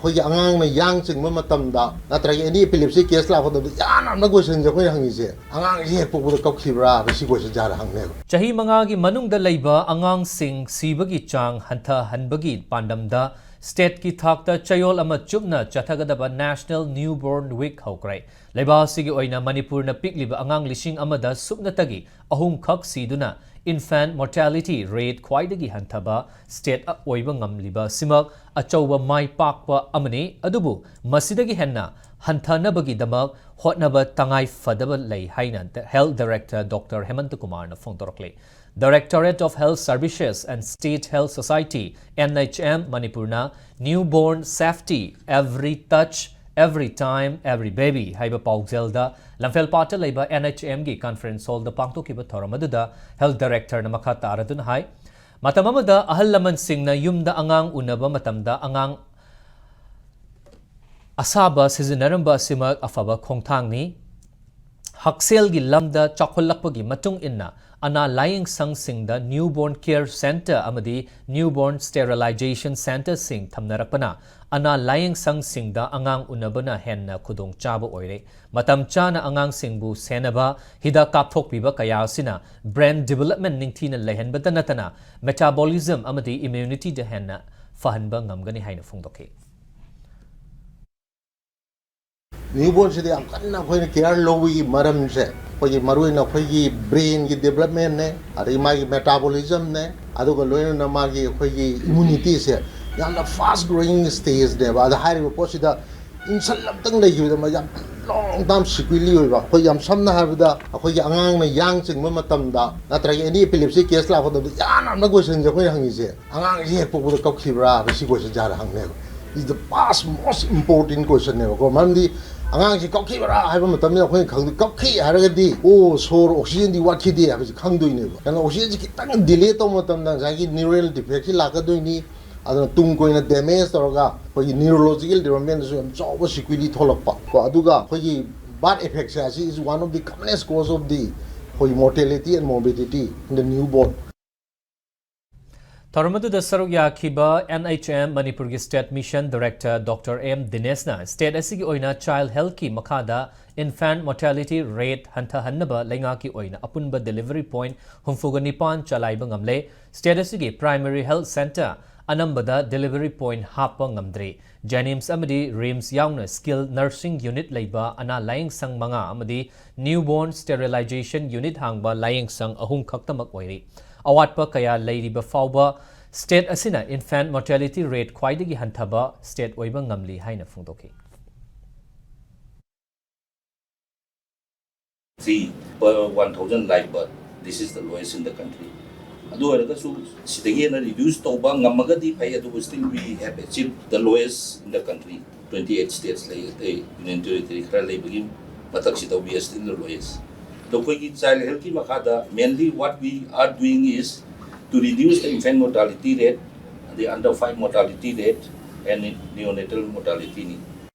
ꯑꯩꯈꯣꯏꯒꯤ ꯑꯉꯥꯡꯅ ꯌꯥꯡ ꯆꯤꯡꯕ ꯃꯇꯝꯗ ꯅꯠꯇ꯭ꯔꯒ ꯑꯦꯅꯤ ꯏꯄꯤꯂꯦꯞꯁꯤ ꯀꯦꯁ ꯂꯥꯛꯄ ꯃꯇꯝꯗ ꯌꯥꯝꯅ ꯀꯣꯏꯁꯟꯁꯦ ꯑꯩꯈꯣꯏꯅ ꯍꯪꯉꯤꯁꯦ ꯑꯉꯥꯡꯁꯤ ꯍꯦꯛ ꯄꯣꯛꯄꯗ ꯀꯞꯈꯤꯕ꯭ꯔꯥ ꯁꯤ ꯀꯣꯏꯁꯟꯁꯦ ꯍꯥꯟꯅ ꯍꯪꯅꯦꯕ ꯆꯍꯤ 5ꯒꯤ ꯃꯅꯨꯡꯗ ꯂꯩꯕ ꯑꯉꯥꯡꯁꯤꯡ ꯁꯤꯕꯒꯤ ꯆꯥꯡ ꯍꯟꯊꯍꯟꯕꯒꯤ ꯄꯥꯟꯗꯝꯗ ꯁ꯭ꯇꯦꯠꯀꯤ ꯊꯥꯛꯇ ꯆꯌꯣꯜ ꯑꯃ ꯆꯨꯞꯅ ꯆꯠꯊꯒꯗꯕ ꯅꯦꯁꯅꯦꯜ ꯅ꯭ꯌꯨꯕꯣꯔꯟ ꯋꯤꯛ ꯍꯧꯈ꯭ꯔꯦ꯫ ꯂꯩꯕꯥꯛ ꯑꯁꯤꯒꯤ ꯑꯣꯏꯅ ꯃꯅꯤꯄꯨꯔꯅ ꯄꯤꯛꯂꯤꯕ ꯑꯉꯥꯡ 1,000ꯗ ꯁꯨꯞꯅꯇꯒꯤ 3ꯈꯛ ꯁꯤꯗꯨꯅ infant mortality rate ꯈ꯭ꯋꯥꯏꯗꯒꯤ ꯍꯟꯊꯕ ꯁ꯭ꯇꯦꯠ ꯑꯣꯏꯕ ꯉꯝꯂꯤꯕ ꯑꯁꯤꯃꯛ ꯑꯆꯧꯕ ꯃꯥꯏ ꯄꯥꯛꯄ ꯑꯃꯅꯤ꯫ ꯑꯗꯨꯕꯨ ꯃꯁꯤꯗꯒꯤ ꯍꯦꯟꯅ ꯍꯟꯊꯅꯕꯒꯤꯗꯃꯛ ꯍꯣꯠꯅꯕ ꯇꯉꯥꯏ ꯐꯗꯕ ꯂꯩ ꯍꯥꯏꯅ ꯍꯦꯜꯊ ꯗꯥꯏꯔꯦꯛꯇꯔ ꯗꯣꯛꯇꯔ ꯍꯦꯃꯟꯇ ꯀꯨꯃꯥꯔꯅ ꯐꯣꯡꯗꯣꯔꯛꯂꯤ꯫ Directorate of Health Services and State Health Society (NHM) ꯃꯅꯤꯄꯨꯔꯅ Newborn Safety Every Touch Every Time Every Baby ꯍꯥꯏꯕ ꯄꯥꯎꯖꯦꯜꯗ ꯂꯝꯐꯦꯜꯄꯥꯠꯇ ꯂꯩꯕ NHMꯒꯤ ꯀꯟꯐꯔꯦꯟꯁ ꯍꯣꯜꯗ ꯄꯥꯡꯊꯣꯛꯈꯤꯕ ꯊꯧꯔꯝ ꯑꯗꯨꯗ ꯍꯦꯜꯊ ꯗꯥꯏꯔꯦꯛꯇꯔꯅ ꯃꯈꯥ ꯇꯥꯔꯗꯨꯅ ꯍꯥꯏ ꯃꯇꯝ ꯑꯃꯗ ꯑꯍꯜ ꯂꯃꯟꯁꯤꯡꯅ ꯌꯨꯝꯗ ꯑꯉꯥꯡ ꯎꯅꯕ ꯃꯇꯝꯗ ꯑꯉꯥꯡ ꯑꯁꯥꯕ ꯁꯤꯖꯤꯟꯅꯔꯝꯕ ꯑꯁꯤꯃꯛ ꯑꯐꯕ ꯈꯣꯡꯊꯥꯡꯅꯤ꯫ ꯍꯛꯁꯦꯜꯒꯤ ꯂꯝꯗ ꯆꯥꯎꯈꯠꯂꯛꯄꯒꯤ ꯃꯇꯨꯡ ꯏꯟꯅ ꯑꯅꯥ ꯂꯥꯌꯦꯡꯁꯪꯁꯤꯡꯗ ꯅ꯭ꯌꯨꯕꯣꯔꯟ ꯀꯦꯌꯔ ꯁꯦꯟꯇꯔ ꯑꯃꯗꯤ ꯅ꯭ꯌꯨꯕꯣꯔꯟ ꯁ꯭ꯇꯦꯔꯤꯂꯥꯏꯖꯦꯁꯟ ꯁꯦꯟꯇꯔꯁꯤꯡ ꯊꯝꯅꯔꯛꯄꯅ ꯑꯅꯥ ꯂꯥꯌꯦꯡꯁꯪꯁꯤꯡꯗ ꯑꯉꯥꯡ ꯎꯅꯕꯅ ꯍꯦꯟꯅ ꯈꯨꯗꯣꯡꯆꯥꯕ ꯑꯣꯏꯔꯦ꯫ ꯃꯇꯝ ꯆꯥꯅ ꯑꯉꯥꯡꯁꯤꯡꯕꯨ ꯁꯦꯟꯅꯕ, ꯍꯤꯗꯥꯛ ꯀꯥꯞꯊꯣꯛꯄꯤꯕ ꯀꯌꯥ ꯑꯁꯤꯅ ꯕ꯭ꯔꯦꯟ ꯗꯤꯚꯦꯂꯞꯃꯦꯟ ꯅꯤꯡꯊꯤꯅ ꯂꯩꯍꯟꯕꯇ ꯅꯠꯇꯅ ꯃꯦꯇꯥꯕꯣꯂꯤꯖꯝ ꯑꯃꯗꯤ ꯏꯝꯃ꯭ꯌꯨꯅꯤꯇꯤꯗ ꯍꯦꯟꯅ ꯐꯍꯟꯕ ꯉꯝꯒꯅꯤ ꯍꯥꯏꯅ ꯐꯣꯡꯗꯣꯛꯈꯤ꯫ ꯅ꯭ꯌꯨꯕꯣꯔꯟꯁꯤꯗꯤ ꯌꯥꯝ ꯀꯟꯅ ꯑꯩꯈꯣꯏꯅ ꯀꯦꯌꯔ ꯂꯧꯕꯒꯤ ꯃꯔꯝꯁꯦ ꯑꯩꯈꯣꯏꯒꯤ ꯃꯔꯨꯑꯣꯏꯅ ꯑꯩꯈꯣꯏꯒꯤ ꯕ꯭ꯔꯦꯟꯒꯤ ꯗꯦꯚꯂꯞꯃꯦꯟꯅꯦ ꯑꯗꯒꯤ ꯃꯥꯒꯤ ꯃꯦꯇꯥꯕꯣꯂꯤꯖꯝꯅꯦ ꯑꯗꯨꯒ ꯂꯣꯏꯅꯅ ꯃꯥꯒꯤ ꯑꯩꯈꯣꯏꯒꯤ ꯏꯝꯃꯨꯅꯤꯇꯤꯁꯦ ꯌꯥꯝꯅ ꯐꯥꯁ ꯒ꯭ꯔꯣꯋꯤꯡ ꯁ꯭ꯇꯦꯖꯅꯦꯕ ꯑꯗ ꯍꯥꯏꯔꯤꯕ ꯄꯣꯠꯁꯤꯗ ꯏꯟꯁꯜ ꯑꯃꯇꯪ ꯂꯩꯈꯤꯕꯗ ꯌꯥꯝ ꯂꯣꯡ ꯇꯥꯔꯝ ꯁꯤꯀ꯭ꯋꯦꯂꯤ ꯑꯣꯏꯕ ꯑꯩꯈꯣꯏ ꯌꯥꯝ ꯁꯝꯅ ꯍꯥꯏꯔꯕꯗ ꯑꯩꯈꯣꯏꯒꯤ ꯑꯉꯥꯡꯅ ꯌꯥꯡ ꯆꯤꯡꯕ ꯃꯇꯝꯗ ꯅꯠꯇ꯭ꯔꯒ ꯑꯦꯅꯤ ꯏꯄꯤꯂꯦꯞꯁꯤ ꯀꯦꯁ ꯂꯥꯛꯄ ꯃꯇꯝꯗ ꯌꯥꯝꯅ ꯀꯣꯏꯁꯟꯁꯦ ꯑꯩꯈꯣꯏꯅ ꯍꯪꯉꯤꯁꯦ ꯑꯉꯥꯡꯁꯤ ꯍꯦꯛ ꯄꯣꯛꯄꯗ ꯀꯞꯈꯤꯕ꯭ꯔꯥ ꯁꯤ ꯀꯣꯏꯁꯟꯁꯦ ꯍꯥꯟꯅ ꯍꯪꯅꯦꯕ is the past most important questionꯅꯦꯕꯀꯣ ꯃꯔꯝꯗꯤ ꯑꯉꯥꯡꯁꯤ ꯀꯞꯈꯤꯕ꯭ꯔꯥ ꯍꯥꯏꯕ ꯃꯇꯝꯗ ꯑꯩꯈꯣꯏꯅ ꯈꯪꯗꯦ ꯀꯞꯈꯤ ꯍꯥꯏꯔꯒꯗꯤ ꯑꯣ ꯁꯣꯔ ꯑꯣꯛꯁꯤꯖꯦꯟꯗꯤ ꯋꯥꯠꯈꯤꯗꯦ ꯍꯥꯏꯕꯁꯤ ꯈꯪꯗꯣꯏꯅꯦꯕ ꯀꯩꯅꯣ ꯑꯣꯛꯁꯤꯖꯦꯟꯁꯤ ꯈꯤꯇꯪ ꯗꯤꯂꯦ ꯇꯧꯕ ꯃꯇꯝꯗ ꯉꯁꯥꯏꯒꯤ ꯅ꯭ꯌꯨꯔꯦꯜ ꯗꯤꯐꯦꯛꯁꯤ ꯂꯥꯛꯀꯗꯣꯏꯅꯤ ꯑꯗꯨꯅ ꯇꯨꯡ ꯀꯣꯏꯅ ꯗꯦꯃꯦꯖ ꯇꯧꯔꯒ ꯑꯩꯈꯣꯏꯒꯤ ꯅ꯭ꯌꯨꯔꯣꯂꯣꯖꯤꯀꯦꯜ ꯗꯤꯕꯂꯞꯃꯦꯟꯗꯁꯨ ꯌꯥꯝ ꯆꯥꯎꯕ ꯁꯤꯀ꯭ꯋꯦꯂꯤ ꯊꯣꯛꯂꯛꯄ ꯀꯣ ꯑꯗꯨꯒ ꯑꯩꯈꯣꯏꯒꯤ ꯕꯥꯔꯠ ꯑꯦꯐꯦꯛꯁꯦ ꯑꯁꯤ is one of the commonest cause of the ꯑꯩꯈꯣꯏꯒꯤ mortality and morbidity in the newborn ꯊꯧꯔꯝ ꯑꯗꯨꯗ ꯁꯔꯨꯛ ꯌꯥꯈꯤꯕ NHM ꯃꯅꯤꯄꯨꯔꯒꯤ state mission director doctor M ꯗꯤꯅꯦꯁꯅ ꯁ꯭ꯇꯦꯠ ꯑꯁꯤꯒꯤ ꯑꯣꯏꯅ ꯆꯥꯏꯜ ꯍꯦꯜꯊꯀꯤ ꯃꯈꯥꯗ infant mortality rate ꯍꯟꯊꯍꯟꯅꯕ ꯂꯩꯉꯥꯛꯀꯤ ꯑꯣꯏꯅ ꯑꯄꯨꯟꯕ ꯗꯦꯂꯤꯚꯔꯤ ꯄꯣꯏꯟꯠ 69 ꯆꯂꯥꯏꯕ ꯉꯝꯂꯦ꯫ ꯁ꯭ꯇꯦꯠ ꯑꯁꯤꯒꯤ ꯄ꯭ꯔꯥꯏꯃꯔꯤ ꯍꯦꯜꯊ ꯁꯦꯟꯇꯔ ꯑꯅꯝꯕꯗ ꯗꯦꯂꯤꯚꯔꯤ ꯄꯣꯏꯟꯠ ꯍꯥꯞꯄ ꯉꯝꯗ꯭ꯔꯤ꯫ ꯖꯦꯅꯤꯝꯁ ꯑꯃꯗꯤ ꯔꯤꯝꯁ ꯌꯥꯎꯅ ꯁ꯭ꯀꯤꯜ ꯅꯔꯁꯤꯡ ꯌꯨꯅꯤꯠ ꯂꯩꯕ ꯑꯅꯥ ꯂꯥꯌꯦꯡꯁꯪ 5 ꯑꯃꯗꯤ ꯅ꯭ꯌꯨꯕꯣꯔꯟ ꯁ꯭ꯇꯦꯔꯤꯂꯥꯏꯖꯦꯁꯟ ꯌꯨꯅꯤꯠ ꯍꯥꯡꯕ ꯂꯥꯌꯦꯡꯁꯪ 3 ꯈꯛꯇꯃꯛ ꯑꯣꯏꯔꯤ꯫ ꯑꯋꯥꯠꯄ ꯀꯌꯥ ꯂꯩꯔꯤꯕ ꯐꯥꯎꯕ ꯁ꯭ꯇꯦꯠ ꯑꯁꯤꯅ infant mortality rate ꯈ꯭ꯋꯥꯏꯗꯒꯤ ꯍꯟꯊꯕ ꯁ꯭ꯇꯦꯠ ꯑꯣꯏꯕ ꯉꯝꯂꯤ ꯍꯥꯏꯅ ꯐꯣꯡꯗꯣꯛꯈꯤ꯫ 3 per 1,000 live birth. This is the lowest in the country. ꯑꯗꯨ ꯑꯣꯏꯔꯒꯁꯨ ꯁꯤꯗꯒꯤ ꯍꯦꯟꯅ ꯔꯤꯗ꯭ꯌꯨꯁ ꯇꯧꯕ ꯉꯝꯃꯒꯗꯤ ꯐꯩ ꯑꯗꯨꯕꯨ still we have achieved the lowest in the country. 28 states ꯂꯩ ꯑꯇꯩ union territory ꯈꯔ ꯂꯩꯕꯒꯤ ꯃꯊꯛꯁꯤꯗ we are still the lowest. ꯑꯗꯣ ꯑꯩꯈꯣꯏꯒꯤ child healthꯀꯤ ꯃꯈꯥꯗ mainly what we are doing is to reduce the infant mortality rate, the under 5 mortality rate and neonatal mortality.